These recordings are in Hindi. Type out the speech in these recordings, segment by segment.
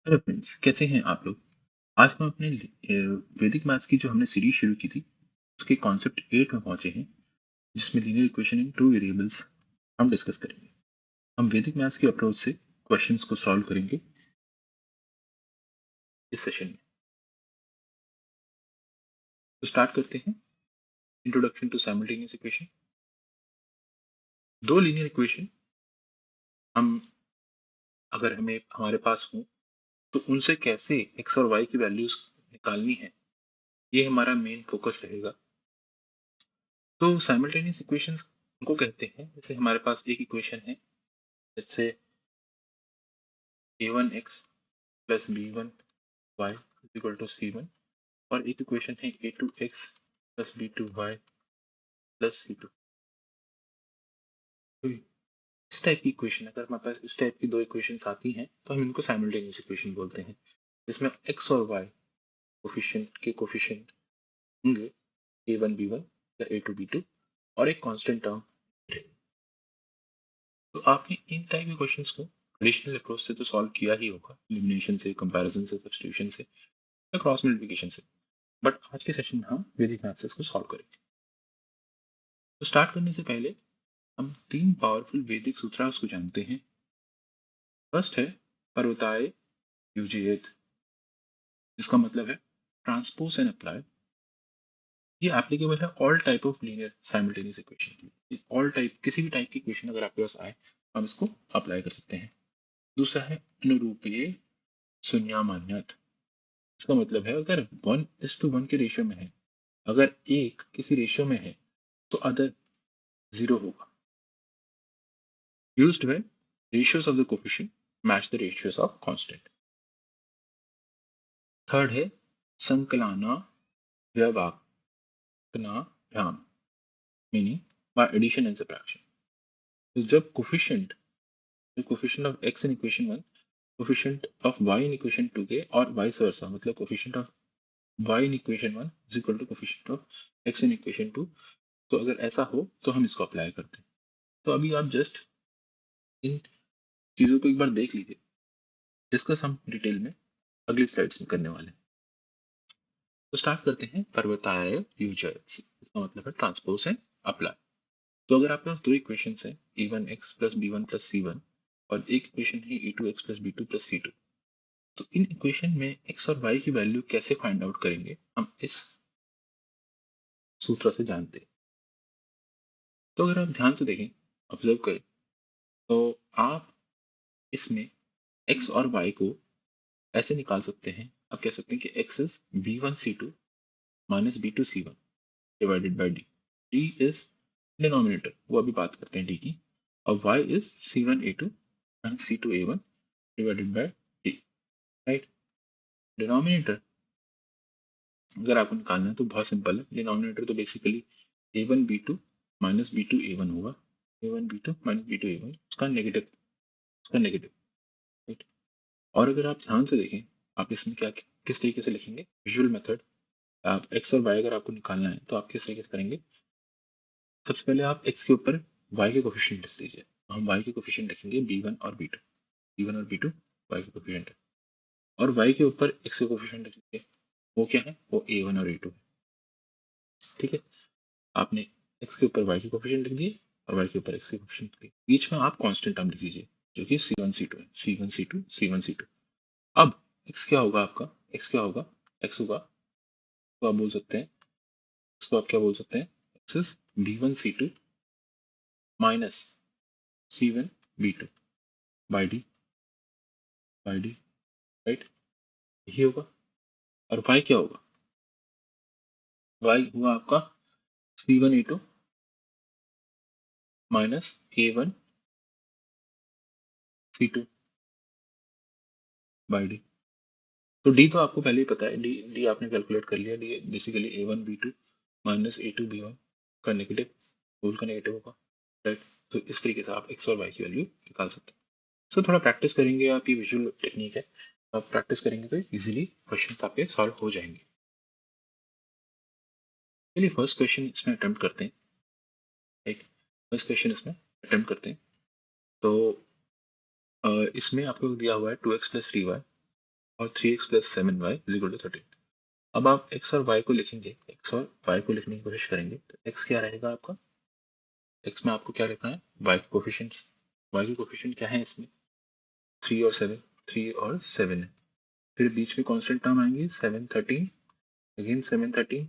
हेलो फ्रेंड्स, कैसे हैं आप लोग। आज हम अपने वैदिक मैथ्स की जो हमने सीरीज शुरू की थी उसके कॉन्सेप्ट 8 में पहुंचे हैं, जिसमें linear equation in two variables हम डिस्कस करेंगे। हम वैदिक मैथ्स की अप्रोच से क्वेश्चंस को सॉल्व करेंगे इस सेशन में। तो स्टार्ट करते हैं। Introduction to simultaneous equation. दो लीनियर इक्वेशन हम अगर हमें हमारे पास हो तो उनसे कैसे एक्स और वाई की वैल्यूज निकालनी है, ये हमारा मेन फोकस रहेगा। तो साइमल्टेनियस इक्वेशंस को कहते हैं, जैसे हमारे पास एक इक्वेशन है, जैसे a1x plus b1y is equal to c1, और एक इक्वेशन है a2x plus b2y plus c2। तो इस टाइप की इक्वेशन, अगर हमारे पास इस टाइप की दो इक्वेशंस आती हैं तो हम इनको साइमल्टेनियस इक्वेशन बोलते हैं, जिसमें x और y कोफिशिएंट होंगे a1 b1 या a2 b2 और एक कांस्टेंट टर्म। तो आपने इन टाइप के क्वेश्चंस को ट्रेडिशनल अप्रोच से तो सॉल्व किया ही होगा, एलिमिनेशन से, कंपैरिजन से, सब्स्टिट्यूशन से या क्रॉस मल्टीप्लिकेशन से। बट आज के सेशन में हम वैदिक मैथ्स से इसको सॉल्व करेंगे। तो स्टार्ट करने से पहले हम तीन पावरफुल वैदिक सूत्रास को जानते हैं। फर्स्ट है पर्वताय युजयेत, जिसका मतलब है ट्रांसपोज एंड अप्लाई। ये एप्लीकेबल है all type of linear simultaneous equation के लिए। ऑल टाइप, किसी भी टाइप की इक्वेशन अगर आपके पास आए हम इसको अप्लाई कर सकते हैं। दूसरा है अनुरूपीय शून्यमान्यत। इसका मतलब है अगर 1:1 के रेशियो में है, अगर एक किसी रेशियो में है तो अदर जीरो होगा। Used when ratios of the coefficient match the ratios of constant. Third है संकलाना व्यवाकनाभ्याम, meaning by addition and subtraction. तो जब coefficient of x in equation 1 coefficient of y in equation 2 के और वाइस वर्सा, मतलब coefficient of y in equation 1 is equal to coefficient of x in equation 2, तो अगर ऐसा हो तो हम इसको अप्लाई करते हैं। तो अभी आप जस्ट इन चीजों को एक बार देख लीजिए, डिस्कस हम डिटेल में अगली स्लाइड्स में करने वाले हैं। तो स्टार्ट करते हैं पर्वताय यूजर, इसका मतलब है ट्रांसपोज एंड अप्लाई। तो अगर आपके पास दो इक्वेशन है a1x plus b1 plus c1 और एक इक्वेशन है a2x plus b2 plus c2, तो इन इक्वेशन में x और y की वैल्यू कैसे फाइंड आउट करेंगे हम इस सूत्र से जानते हैं। तो अगर आप ध्यान से देखें, ऑब्जर्व करें, तो आप इसमें x और y को ऐसे निकाल सकते हैं। आप कह सकते हैं कि x is b1c2 minus b2c1 divided by d। d is denominator, वो अभी बात करते हैं d की, और y is c1a2 and c2a1 divided by d, right. Denominator अगर आपको निकालना है तो बहुत सिंपल है। डिनोमिनेटर तो basically a1 b2 minus b2 a1 होगा। a1 b2 minus b2 a1, उसका नेगेटिव, राइट। और अगर आप ध्यान से देखें, आप इसमें क्या किस तरीके से लिखेंगे, विजुअल मेथड। आप x और y अगर आपको निकालना है तो आप किस तरीके से करेंगे। सबसे पहले आप x के ऊपर y के कोफिशिएंट लिख लीजिए। हम y के कोफिशिएंट लिखेंगे b1 और b2, b1 और b2 y के कोफिशिएंट है। और y के ऊपर x के कोफिशिएंट लिख लीजिए, वो क्या है, वो a1 और a2 है। ठीक है, आपने x के ऊपर y के कोफिशिएंट लिख दिए और y के ऊपर x के कोफिशिएंट लिख दिए। बीच में आप कांस्टेंट टर्म लिख लीजिए जो कि c1 c2 है, c1 c2 c1 c2। अब x क्या होगा आपका, x क्या होगा, x होगा, तो आप बोल सकते हैं, इसको आप क्या बोल सकते हैं, x is b1 c2 minus c1 b2 by D, right, यही होगा। और y क्या होगा, y हुआ आपका c1a2 minus a1 c2 by D. तो डी तो आपको पहले ही पता है, डी आपने कैलकुलेट कर लिया। D basically a1 b2 minus a2 b1 का नेगेटिव, होल का नेगेटिव होगा, राइट। तो इस तरीके से आप x और y की वैल्यू निकाल सकते हैं। सो थोड़ा प्रैक्टिस करेंगे, आप ये विजुअल टेक्निक है, आप प्रैक्टिस करेंगे तो इजीली क्वेश्चन आपके सॉल्व हो जाएंगे। चलिए फर्स्ट क्वेश्चन इसमें अटेम्प्ट करते हैं, राइट। फर्स्ट क्वेश्चन इसमें अटेम्प्ट करते हैं। तो इसमें आपको दिया हुआ है 2x प्लस 3y और 3x plus 7y is equal to 13। अब आप x और y को लिखेंगे, x और y को लिखने की कोशिश करेंगे तो x क्या रहेगा आपका, x में आपको क्या लिखना है, y के कोफिशिएंट्स। y के कोफिशिएंट क्या है इसमें, 3 और 7, 3 और 7 है। फिर बीच में कांस्टेंट टर्म आएंगी 7 13, अगेन 7 13,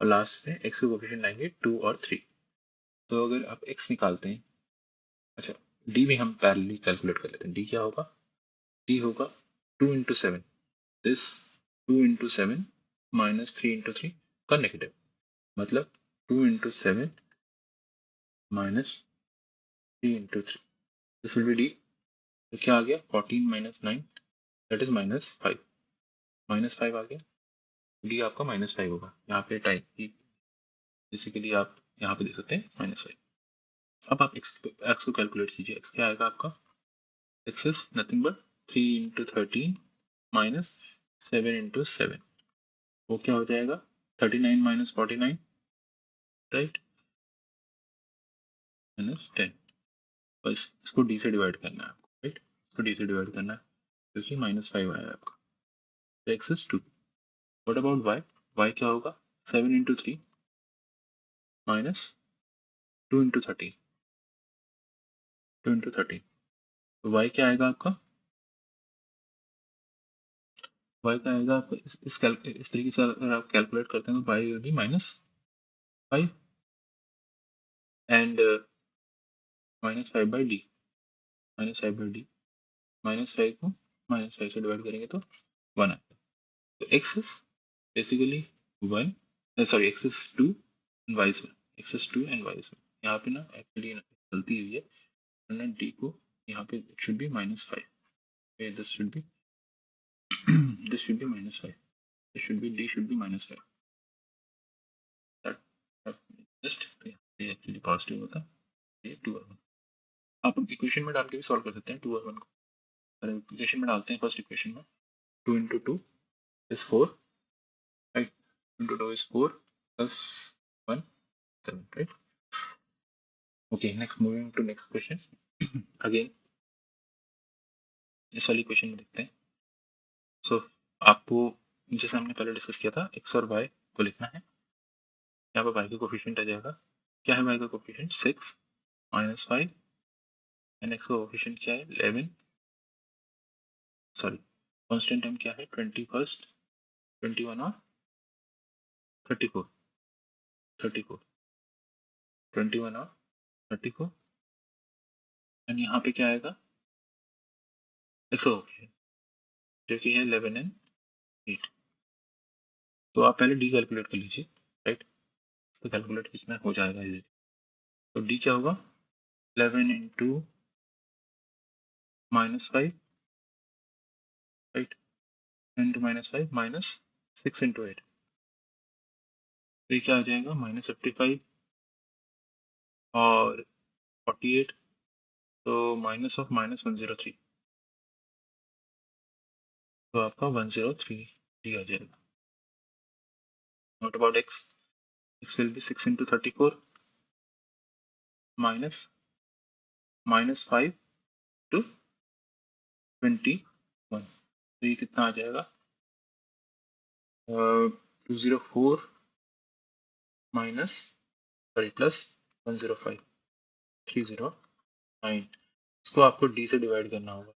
और लास्ट में x के कोफिशिएंट आएंगे 2 और 3। तो अगर आप x निकालते हैं, अच्छा d भी हम पैरेलली कैलकुलेट कर लेते हैं। d क्या होगा, d होगा 2 into 7, this 2 into 7 minus 3 into 3 का नेगेटिव, मतलब 2 into 7 minus 3 into 3, this will be d। तो क्या आ गया, 14 माइनस 9 दैट इज -5, -5 आ गया। d आपका -5 होगा, यहाँ पे टाइप बेसिकली आप यहाँ पे देख सकते हैं -5। अब आप x को कैलकुलेट कीजिए, x क्या आएगा आपका, x is nothing but 3 into 13 minus 7 into 7, वो क्या हो जाएगा 39 माइनस 49, राइट, माइनस 10। बस इसको d से डिवाइड करना है आपको, राइट, इसको d से डिवाइड करना है क्योंकि -5 आया है आपका। तो x is 2। What about y, y क्या होगा 7 इंटू 3 माइनस 2 इंटू 13, 2 इंटू 13, तो y क्या आएगा आपका, y का आएगा आपका इस तरीके से अगर आप कैलकुलेट करते हैं तो y will be -5 and -5/d, -5/d, -5 को -5 से डिवाइड करेंगे तो 1 आएगा। तो x is basically 1, sorry x is 2 and y is 1, x is 2 and y is 1। यहाँ पे ना एक्चुअली गलती हुई है, हमने d को यहाँ पे it should be -5, this should be this should be -5, this should be d should be -5, that just actually positive होता ये 2 और 1। आप इक्वेशन में डाल के भी सॉल्व कर सकते हैं 2 और 1 को। अगर इक्वेशन में डालते हैं फर्स्ट इक्वेशन में 2 into 2 is 4, right? 2 into 2 is 4 plus 1, 7, right? Okay, next moving to next question. Again, इस वाली क्वेश्चन में देखते हैं। सो आपको जैसे हमने पहले डिस्कस किया था x और y को लिखना है। यहाँ पर y का कोफिशिएंट आ जाएगा, क्या है y का कोफिशिएंट 6 -5 एंड x का कोफिशिएंट क्या है 11, सॉरी कांस्टेंट टर्म क्या है 21, 21 और 34, 34, 21 और 34, एंड यहाँ पे क्या आएगा x का कोफिशिएंट जो कि है 11 एंड 8। तो आप पहले डी कैलकुलेट कर लीजिए, राइट, तो कैलकुलेट इसमें हो जाएगा इजीली। तो डी क्या होगा 11 into -5, right, into -5 minus 6 into 8, तो ये क्या आ जाएगा -55 और 48, तो माइनस ऑफ -103, तो आपका 103 डी आ जाएगा। What about x? X will be 6 into 34 minus -5 to 21, तो ये कितना आ जाएगा 204 माइनस सॉरी प्लस 105, 309। इसको आपको d से डिवाइड करना होगा,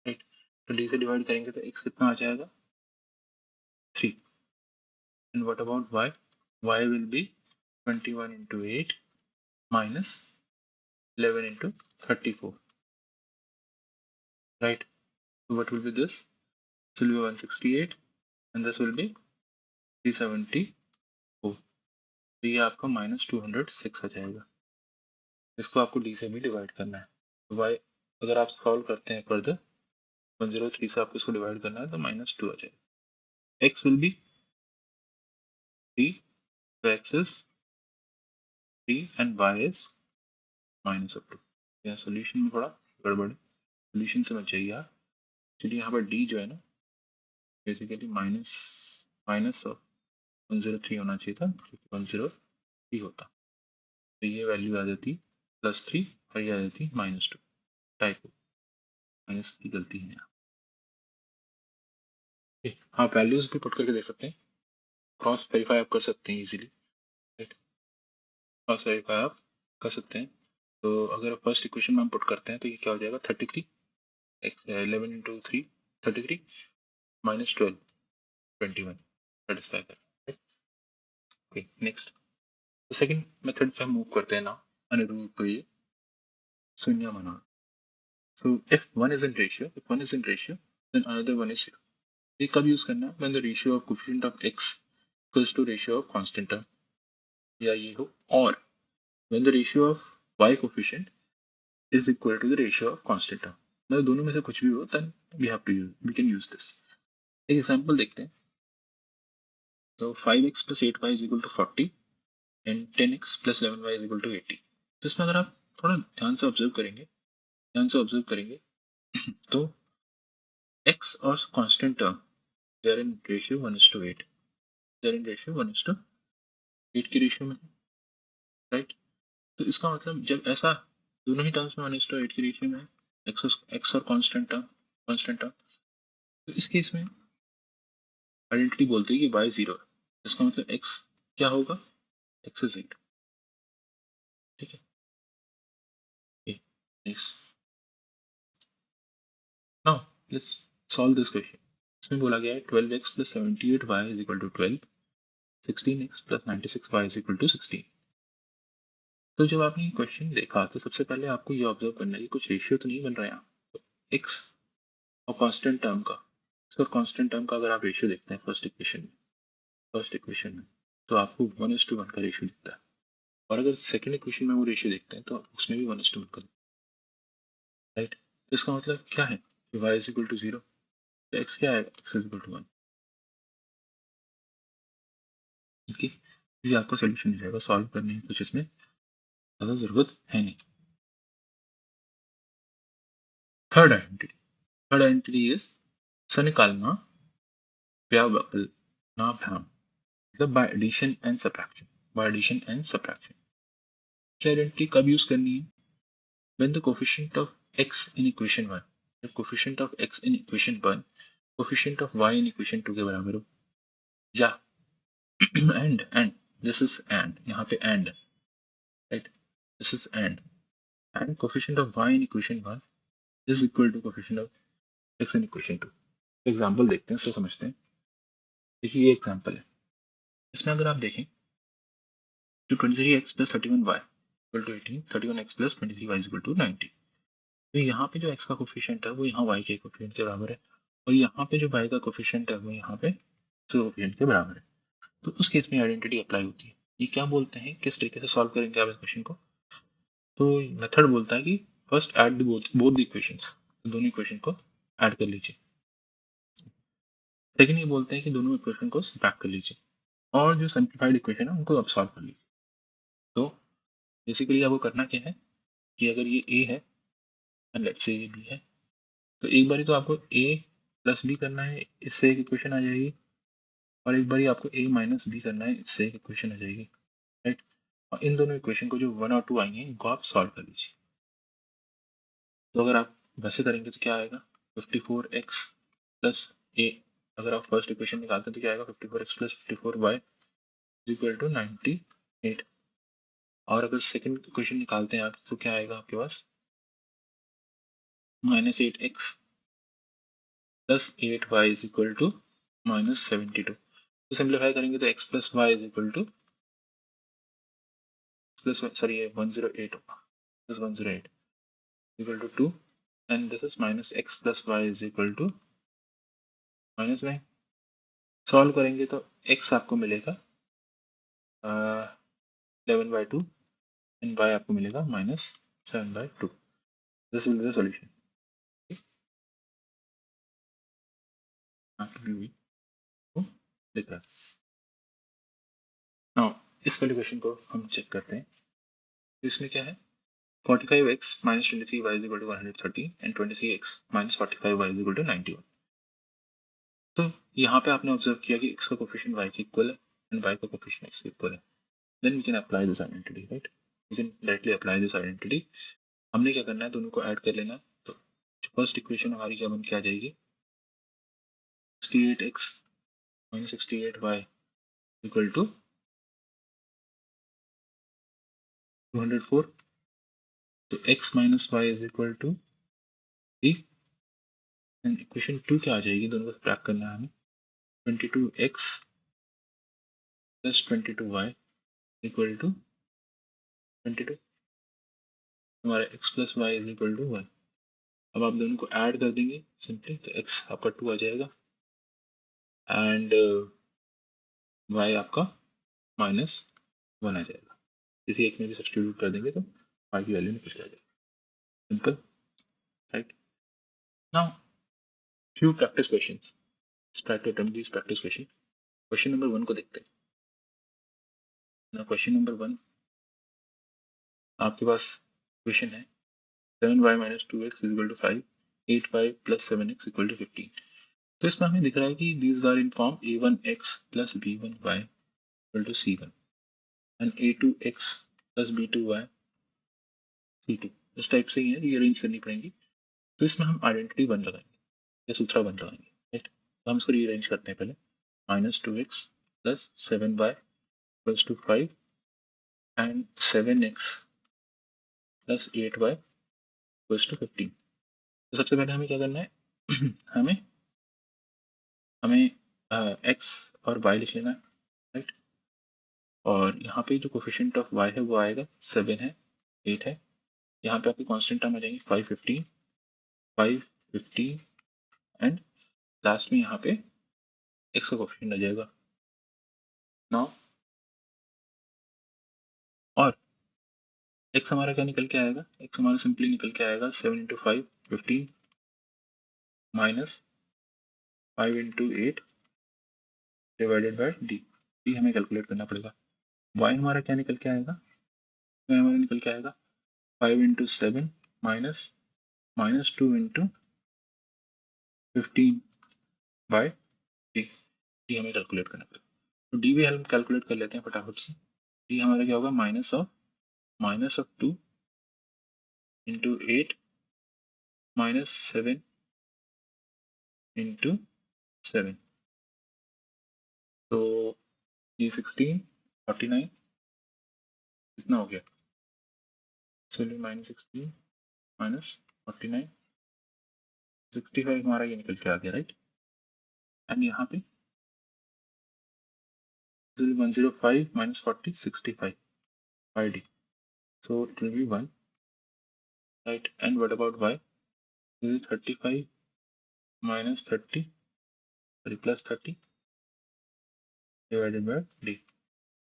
राइट, तो d से डिवाइड करेंगे तो x कितना आ जाएगा 3, and what about y, y will be 21 into 8 minus 11 into 34, right, so what will be this, this will be 168 and this will be 374, तो ये आपका -206 आ जाएगा। इसको आपको d से भी डिवाइड करना है, तो y अगर आप सॉल्व करते हैं फर्दर 103 से आपको इसको डिवाइड करना है तो -2 आ जाएगा। x विल बी 3, तो x is 3 and y is -2। यहाँ सोल्यूशन में थोड़ा गड़बड़ है, सोल्यूशन समझ जाइए आप। चलिए यहाँ पर d जो है ना बेसिकली माइनस माइनस ऑफ 103 होना चाहिए था, क्योंकि 103 होता तो ये वैल्यू आ जाती +3 और ये आ जाती -2, टाइप माइनस की गलती है यहाँ। आप वैल्यूज भी पुट करके देख सकते हैं, क्रॉस वेरीफाई आप कर सकते हैं इजीली, राइट। क्रॉस वेरीफाई आप कर सकते हैं। तो अगर फर्स्ट इक्वेशन में हम पुट करते हैं तो ये क्या हो जाएगा, 33 11 इंटू 3 33 माइनस 12 21 सेटिस्फाई कर। ओके नेक्स्ट, सेकंड मेथड पे हम मूव करते हैं ना, अनुरूप को ये शून्य माना। So if one is in ratio, if one is in ratio, then another one is zero. ये कब यूज करना है, when the ratio of coefficient of x equals to ratio of constant term, या ये हो, और when the ratio of y coefficient is equal to the ratio of constant term, मतलब दोनों में से कुछ भी हो, then we can use this। एक एग्जांपल देखते हैं। तो 5x plus 8y is equal to 40 and 10x plus 11y is equal to 80। तो इसमें अगर आप थोड़ा ध्यान से ऑब्जर्व करेंगे तो x और constant term they are in ratio 1:8, they are in ratio 1:8 की रेशियो में, राइट। तो इसका मतलब जब ऐसा दोनों ही टर्म्स में 1:8 की रेशियो में है, एक्स और कांस्टेंट टर्म, तो इस केस में आइडेंटिटी बोलती है कि y 0 है, इसका मतलब x क्या होगा, x is 8, ठीक है। Next, now let's solve this question. इसमें बोला गया है 12x plus 78y is equal to 12, 16x plus 96y is equal to 16। तो जब आपने ये क्वेश्चन देखा तो सबसे पहले आपको ये ऑब्जर्व करना है कि कुछ रेशियो तो नहीं बन रहा है यहाँ, एक्स और कांस्टेंट टर्म का, सर कांस्टेंट टर्म का अगर आप रेशियो देखते हैं फर्स्ट इक्वेशन में तो आपको 1:1 का रेशियो दिखता है, और अगर सेकंड इक्वेशन में वो रेशियो देखते हैं तो उसमें भी 1:1 का, राइट। तो इसका मतलब क्या है कि y इज इक्वल टू 0, तो x क्या है, x is equal to 1। Okay, ये आपका सोल्यूशन हो जाएगा, सॉल्व करने की कुछ इसमें ज़्यादा ज़रूरत है नहीं। थर्ड आइडेंटिटी इज सनिकालना व्यावकलनाभ्याम, मतलब by addition and subtraction. Identity कब यूज करनी है, when the coefficient of x in equation 1, the coefficient of x in equation 1 coefficient of y in equation 2 के बराबर हो, या and this is and, यहाँ पे and, right, this is and coefficient of y in equation 1 is equal to coefficient of x in equation 2। Example देखते हैं, उससे समझते हैं। देखिए ये एग्जाम्पल है, इसमें अगर आप देखें तो 23x plus 31y equal to 18, 31x plus 23y is equal to 90। तो यहाँ पे जो x का कोफिशिएंट है वो यहाँ y के कोफिशिएंट के बराबर है, और यहाँ पे जो y का कोफिशिएंट है वो यहाँ पे कोफिशिएंट के बराबर है। तो उस केस में आइडेंटिटी अप्लाई होती है। ये क्या बोलते हैं, किस तरीके से सॉल्व करेंगे आप इस क्वेश्चन को, तो मेथड बोलता है कि first aid both the equations, दोनों इक्वेशन को ऐड कर लीजिए। सेकंड ये बोलते हैं कि दोनों इक्वेशन को सब्ट्रैक्ट कर लीजिए, और जो सिंप्लीफाइड इक्वेशन है उनको अब सॉल्व कर लीजिए। तो बेसिकली आपको करना क्या है कि अगर ये a है एंड लेट्स से ये b है, तो एक बारी तो आपको a प्लस b करना है, इससे एक इक्वेशन आ जाएगी, और एक बारी आपको a माइनस b करना है, इससे एक इक्वेशन आ जाएगी, राइट। और इन दोनों इक्वेशन को जो 1 और 2 आएंगे इनको आप सॉल्व कर लीजिए। तो अगर आप वैसे करेंगे तो क्या आएगा, 54x प्लस a, अगर आप फर्स्ट इक्वेशन निकालते हैं तो क्या आएगा, 54x plus 54y is equal to 98। और अगर सेकंड इक्वेशन निकालते हैं आप तो क्या आएगा आपके पास, -8x plus 8y is equal to -72। तो सिंप्लीफाई करेंगे तो x plus y is equal to plus, sorry ये 108 होगा, plus 108 equal to 2, and this is minus x plus y is equal to -9। Solve करेंगे तो x आपको मिलेगा 11/2 एंड y आपको मिलेगा -7/2। This will be the solution. आपकी भी को दिख रहा है। नाउ इस वाले क्वेश्चन को हम चेक करते हैं। इसमें क्या है, 45x minus 23y is equal to 130 and 23x minus 45y is equal to 91। तो यहाँ पे आपने ऑब्जर्व किया कि x का कोफिशिएंट y के इक्वल है एंड y का कोफिशिएंट x के इक्वल है। Then we can apply this identity, right, we can directly apply this identity. हमने क्या करना है, दोनों को ऐड कर लेना है। तो फर्स्ट इक्वेशन हमारी क्या बन के आ जाएगी, 68x minus 68y equal to 204. तो x minus y is equal to 3. And equation 2 क्या आ जाएगी, दोनों को सब्ट्रैक्ट करना है हमें. 22x plus 22y equal to 22. हमारा x plus y is equal to 1. अब आप दोनों को ऐड कर देंगे सिंपली, तो x आपका 2 आ जाएगा एंड y आपका -1 आ जाएगा. किसी एक में भी सब्स्टिट्यूट कर देंगे तो y की वैल्यू निकल जाएगी. Simple, right? Now few practice questions. Let's try to attempt these practice questions. Question number 1 को देखते हैं. Now question number 1, आपके पास क्वेश्चन है 7y minus 2x is equal to 5, 8y plus 7x equal to 15. तो इसमें हमें दिख रहा है कि these are in form a1x plus b1y equal to c1 and a2x plus b2y c2. इस टाइप से ही है, रीअरेंज करनी पड़ेगी. तो इसमें हम आइडेंटिटी 1 लगाएंगे या सूत्र 1 लगाएंगे, राइट? तो हम इसको रीअरेंज करते हैं पहले. -2x plus 7y equals to 5 and 7x plus 8y equals to 15. तो सबसे पहले हमें क्या करना है हमें x और y लिख लेना है, राइट? और यहाँ पे जो कोफिशिएंट ऑफ y है वो आएगा 7 है, 8 है. यहाँ पे आपकी कांस्टेंट टर्म आ जाएंगी 5, 15, 5, 15 एंड लास्ट में यहाँ पे x का कोफिशिएंट आ जाएगा. नाउ और x हमारा क्या निकल के आएगा, x हमारा सिंपली निकल के आएगा 7 into 5, 15 minus 5 into 8 divided by d हमें कैलकुलेट करना पड़ेगा. y हमारा क्या निकल के आएगा, y हमारा निकल के आएगा 5 into 7 minus 2 into 15 by d हमें कैलकुलेट करना पड़ेगा. तो d भी हम कैलकुलेट कर लेते हैं फटाफट से. d हमारा क्या होगा, minus of 2 into 8 minus 7 into 7. तो ये 16, 49 कितना हो गया, चलिए -16 माइनस 49, 65 हमारा ये निकल के आ गया, राइट? एंड यहाँ पे 105 minus 40, 65 by d. So it will be 1, right? And what about y? This is 35 minus 30, sorry, plus 30 divided by d.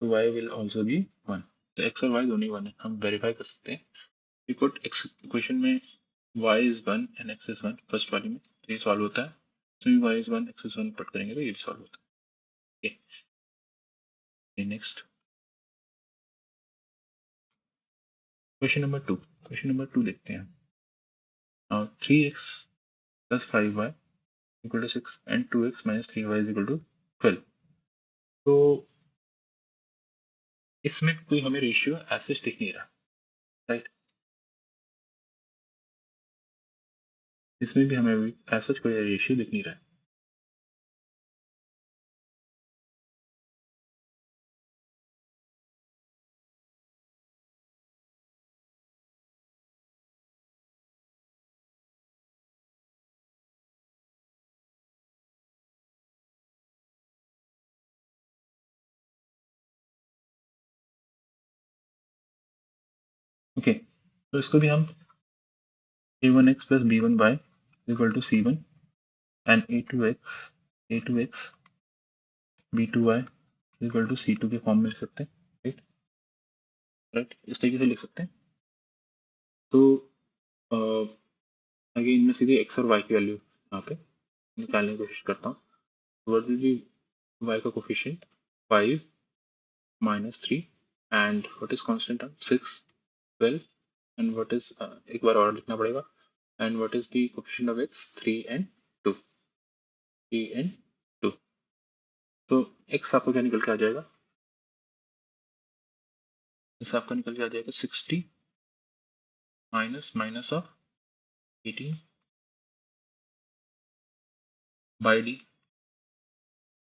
So y will also be 1. तो x और y दोनों ही 1 है, हम वेरीफाई कर सकते हैं. We put x इक्वेशन में y is 1 and x is 1 first वाली में, तो ये सॉल्व होता है. तो y is 1, x is 1 put करेंगे तो ये भी सॉल्व होता है. Okay. नेक्स्ट क्वेश्चन नंबर 2 देखते हैं. 3x plus 5y equal to 6 and 2x minus 3y is equal to 12. तो इसमें कोई हमें रेशियो ऐसे दिख नहीं रहा, राइट? इसमें भी हमें ऐसा कोई रेशियो दिख नहीं रहा है. ओके, तो इसको भी हम a1x plus b1y equal to c1 and a2x b2y equal to c2 के फॉर्म में लिख सकते हैं, राइट? राइट, इस तरीके से लिख सकते हैं. तो आगे इनमें सीधे x और y की वैल्यू यहाँ पे निकालने की कोशिश करता हूँ. व्हाट विल बी y का coefficient 5 minus 3 and what is constant term 6, 12 and what is एक बार और लिखना पड़ेगा. and what is the coefficient of x 3 and 2. तो x आपको क्या निकल के आ जाएगा, x आपका निकल के आ जाएगा 60 minus of 18 by d.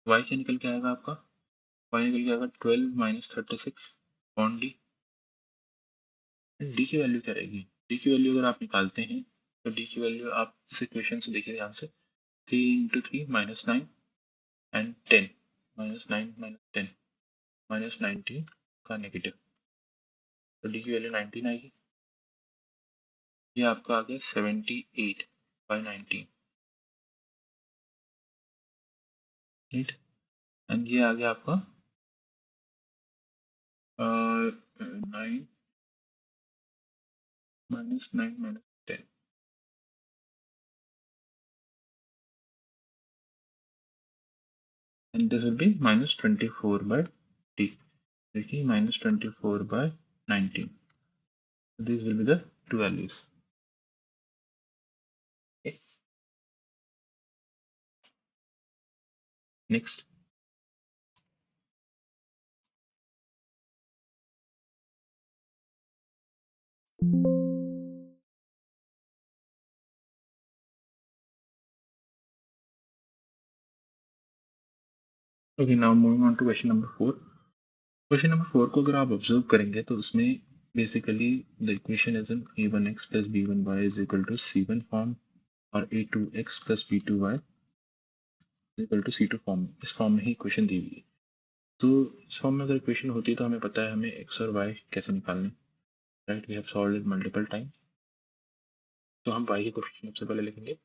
y क्या निकल के आएगा आपका, y निकल के आएगा 12 माइनस 36 अपॉन डी। डी की वैल्यू क्या रहेगी, डी की वैल्यू अगर आप निकालते हैं तो डी की वैल्यू आप इस इक्वेशन से देखिए ध्यान से, 3 × 3 -9 एंड 10 -9 -10 -19 का नेगेटिव, तो डी की वैल्यू 19 आएगी। ये आपका आ गया 78/19, राइट। एंड ये आ गया आपका 9 -9 -10, and this will be -24/d, देखिए -24/19, these will be the two values. Okay. Next, okay, now moving on to question number 4. Question number 4 को अगर आप ऑब्जर्व करेंगे तो उसमें basically the equation is in a1x plus b1y is equal to c1 form और a2x plus b2y is equal to c2 form, इस फॉर्म में ही इक्वेशन दी हुई है। तो इस फॉर्म में अगर इक्वेशन होती है तो हमें पता है हमें x और y कैसे निकालने, right. We have solved it multiple time. तो हम y के कोएफिशिएंट सबसे पहले लिखेंगे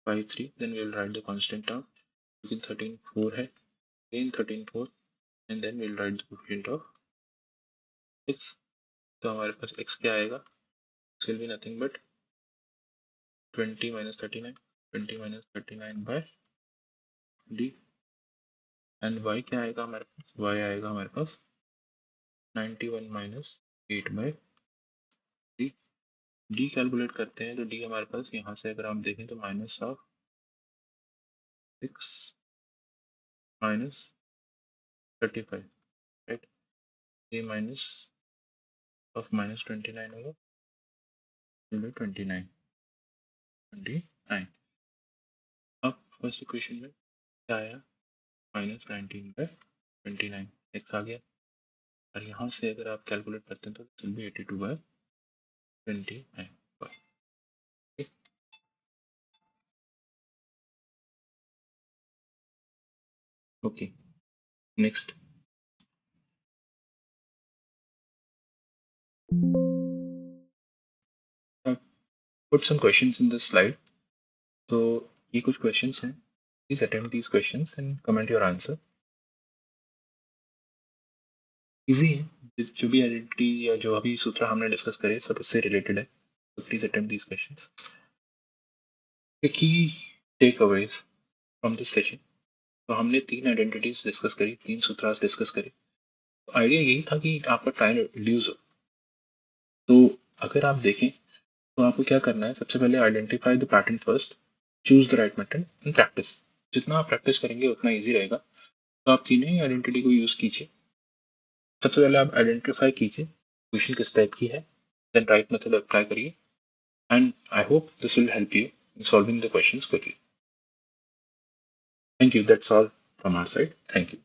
5 3, then we will write the constant term, लेकिन 13 4 है, then 13 4, and then we will write the coefficient of x। तो हमारे पास x क्या आएगा, it will be nothing but 20 minus 39, 20 minus 39 by d, एंड y क्या आएगा हमारे पास, y आएगा हमारे पास 91 minus 8 by d। d कैलकुलेट करते हैं तो d हमारे पास यहाँ से अगर हम देखें तो -6 minus 35, राइट। ये माइनस ऑफ -29 होगा, will be 29। अब फर्स्ट इक्वेशन में क्या आया, -19/29 x आ गया, और यहाँ से अगर आप कैलकुलेट करते हैं तो it will be 82/29। Okay, next, put some questions in this slide. तो ये कुछ questions हैं, please attempt these questions and comment your answer. Easy है, जो भी आइडेंटिटी या जो अभी सूत्र हमने डिस्कस करे सब इससे रिलेटेड है, तो please attempt these questions. The key takeaways from this session, तो हमने 3 आइडेंटिटीज डिस्कस करी, 3 सूत्रास डिस्कस करे। तो आइडिया यही था कि आपका टाइम रिड्यूस हो। तो अगर आप देखें तो आपको क्या करना है, सबसे पहले identify the pattern first, choose the right method and practice. जितना आप प्रैक्टिस करेंगे उतना इजी रहेगा। तो आप तीनों ही आइडेंटिटी को यूज कीजिए। सबसे पहले आप आइडेंटिफाई कीजिए क्वेश्चन किस टाइप की है, देन राइट मेथड अप्लाई करिए, and I hope this will help you in solving the questions quickly. Thank you, that's all from our side, thank you.